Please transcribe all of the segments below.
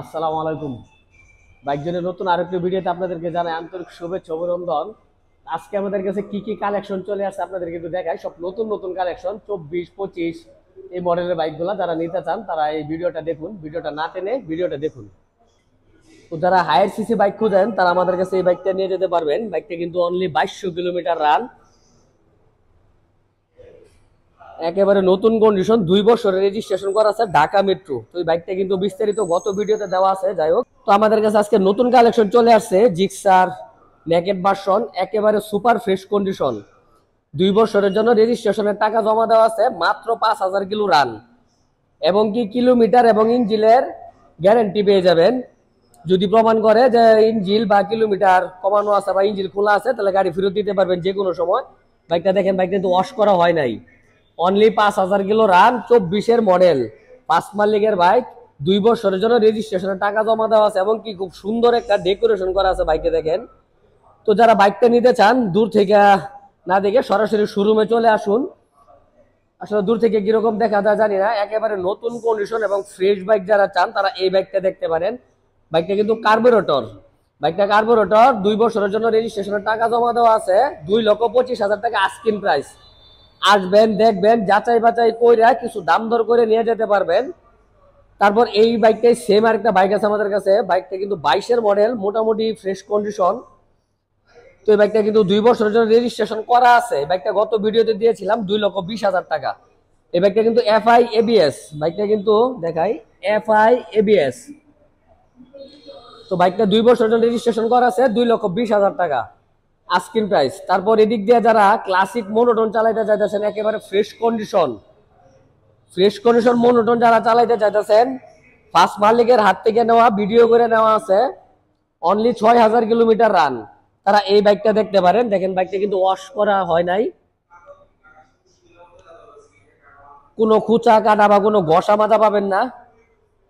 আসসালামু আলাইকুম। বাইকজনের নতুন আরেকটি ভিডিওতে আপনাদেরকে জানাই আন্তরিক শুভেচ্ছা অভিনন্দন। আজকে আমাদের কাছে কি কি কালেকশন চলে আসছে আপনাদেরকে একটু দেখাই। সব নতুন নতুন কালেকশন 24, 25 এই মডেলের বাইকগুলো যারা নিতে চান তারা এই ভিডিওটা দেখুন, ভিডিওটা না টেনে ভিডিওটা দেখুন। তো যারা হায়ার সিসি বাইক খুঁজেন তারা আমাদের কাছে এই বাইকটা নিয়ে যেতে পারবেন। বাইকটা কিন্তু অনলি 2200 কিলোমিটার রান, একেবারে নতুন কন্ডিশন, 2 বছরের রেজিস্ট্রেশন করা আছে ঢাকা মেট্রো। তো এই বাইকটা কিন্তু বিস্তারিত গত ভিডিওতে দেওয়া আছে। যাই হোক, তো আমাদের কাছে আজকে নতুন কালেকশন চলে আসছে জিক্সার নেকেড ভার্সন, একেবারে সুপার ফ্রেশ কন্ডিশন। 2 বছরের জন্য রেজিস্ট্রেশনের টাকা জমা দেওয়া আছে, মাত্র 5000 কিলো রান এবং কি কিলোমিটার এবং ইঞ্জিলের গ্যারান্টি পেয়ে যাবেন। যদি প্রমাণ করে যে ইঞ্জিল বা কিলোমিটার কমানো আছে বা ইঞ্জিল খোলা আছে তাহলে গাড়ি ফেরত দিতে পারবেন যে কোনো সময়। বাইকটা দেখেন, বাইকটা কিন্তু ওয়াশ করা হয় নাই, অনলি 5000 কিলো রান, 24-এর মডেল, 5 মালিকের বাইক। 2 বছরের জন্য রেজিস্ট্রেশনের টাকা জমা দেওয়া আছে এবং কি খুব সুন্দর একটা ডেকোরেশন করা আছে বাইকে দেখেন। তো যারা বাইকটা নিতে চান দূর থেকে না দেখে সরাসরি শোরুমে চলে আসুন। আসলে দূর থেকে কিরকম দেখা যায় জানি না, একেবারে নতুন কন্ডিশন এবং ফ্রেশ বাইক যারা চান তারা এই বাইকটা দেখতে পারেন। বাইকটা কিন্তু কার্বোরেটর, বাইকটা কার্বোরেটর। 2 বছরের জন্য রেজিস্ট্রেশনের টাকা জমা দেওয়া আছে, 2,25,000 টাকা আস্কিং প্রাইস। আসবেন, দেখবেন, যাচাই বাছাই কইরা কিছু দাম দর করে নিয়ে যেতে পারবেন। তারপর এই বাইকটাই সেম আরেকটা বাইক আছে আমাদের কাছে, বাইকটা কিন্তু 22-এর মডেল, মোটামুটি ফ্রেশ কন্ডিশন। তো এই বাইকটা কিন্তু 2 বছরের জন্য রেজিস্ট্রেশন করা আছে। এই বাইকটা গত ভিডিওতে দিয়েছিলাম 2,20,000 টাকা। এই বাইকটা কিন্তু এফআই এবিএস, বাইকটা কিন্তু দেখাই এফআই এবিএস। তো বাইকটা 2 বছরের জন্য রেজিস্ট্রেশন করা আছে, 2,20,000 টাকা আস্কিং প্রাইস। তারপর এদিক দিয়ে যারা ক্লাসিক মোনোটন চালাইতে চাইতেছেন, একেবারে fresh condition, fresh condition monotone যারা চালাইতে চাইতেছেন, ফার্স্ট মালিকের হাত থেকে নেওয়া, ভিডিও করে নেওয়া আছে, অনলি 6000 কিলোমিটার রান, তারা এই বাইকটা দেখতে পারেন। দেখেন বাইকটা কিন্তু ওয়াশ করা হয় নাই, কোনো খুচা কাটা বা কোনো ঘষা মাজা পাবেন না,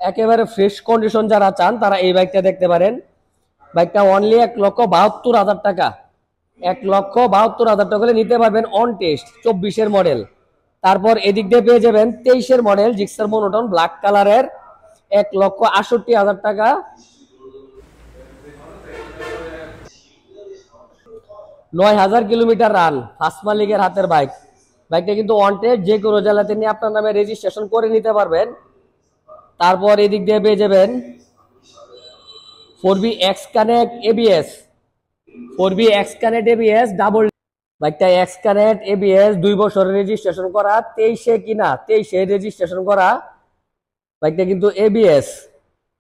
একেবারে ফ্রেশ কন্ডিশন যারা চান তারা এই বাইকটা দেখতে পারেন। বাইকটা অনলি 1,72,000 টাকা, 1,72,000 টাকা হলে নিতে পারবেন অন টেস্ট, 24-এর মডেল। তারপর এদিক দিয়ে পেয়ে যাবেন 23-এর মডেল জিক্সার মোনোটন ব্ল্যাক কালারের, 1,68,000 টাকা। 9000 কিলোমিটার রান, ফার্স্ট মালিকের হাতের বাইক। বাইকটা কিন্তু অন টেস্ট, যে কোনো জেলাতে নিয়ে আপনার নামে রেজিস্ট্রেশন করে নিতে পারবেন। তারপর এদিক দিয়ে পেয়ে যাবেন 4B X connect ABS, 4B X connect ABS double. বাইকটা এক্স কানেক্ট এবিএস, 2 বছরের রেজিস্ট্রেশন করা, 23-এ কিনা, 23-এ রেজিস্ট্রেশন করা। বাইকটা কিন্তু এবিএস,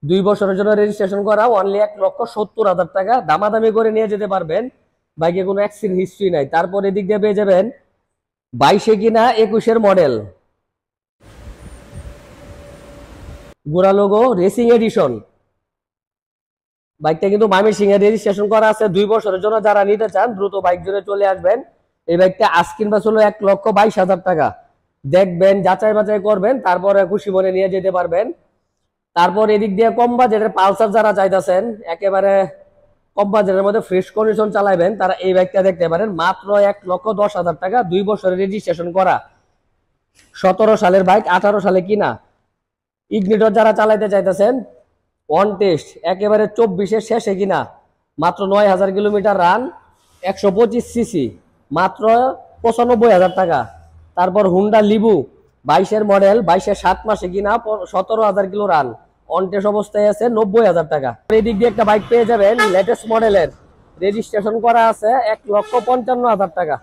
2 বছরের জন্য রেজিস্ট্রেশন করা, অনলি 1,70,000 টাকা, দামাদামি করে নিয়ে যেতে পারবেন। বাইকে কোনো অ্যাক্সিডেন্ট হিস্ট্রি নাই। তারপর এদিক দিয়ে পেয়ে যাবেন 22-এ কিনা 21-এর মডেল গোড়া লোগো রেসিং এডিশন। বাইকটা কিন্তু ময়মনসিংহ এর রেজিস্ট্রেশন করা আছে। 2 বছরের জন্য যারা নিতে চান দ্রুত বাইক জোরে চলে আসবেন। এই বাইকটা আস্কিং প্রাইস হলো 1,22,000 টাকা। দেখবেন, যাচাই বাছাই করবেন, তারপরে খুশি মনে নিয়ে যেতে পারবেন। তারপর এদিক দিয়ে কম বাজেটের পালসার যারা চাইতেছেন, একেবারে কম বাজেটের মধ্যে ফ্রেশ কন্ডিশন চালাবেন, তারা এই বাইকটা দেখতে পারেন, মাত্র 1,10,000 টাকা, 2 বছরের রেজিস্ট্রেশন করা, 17 সালের বাইক, 18 সালে কিনা। ইগনিটর যারা চালাইতে চাইতেছেন, অন টেস্ট, একেবারে 24-এর শেষে কিনা, মাত্র 9000 কিলোমিটার রান, 125 সিসি, মাত্র 95,000 টাকা। তারপর হুন্ডা লিবু 22-এর মডেল, 22-এর 7 মাসে কিনা, 17,000 কিলো রান, অন টেস্ট অবস্থায় আছে, 90,000 টাকা। এই দিক দিয়ে একটা বাইক পেয়ে যাবেন লেটেস্ট মডেলের, রেজিস্ট্রেশন করা আছে, 1,55,000 টাকা।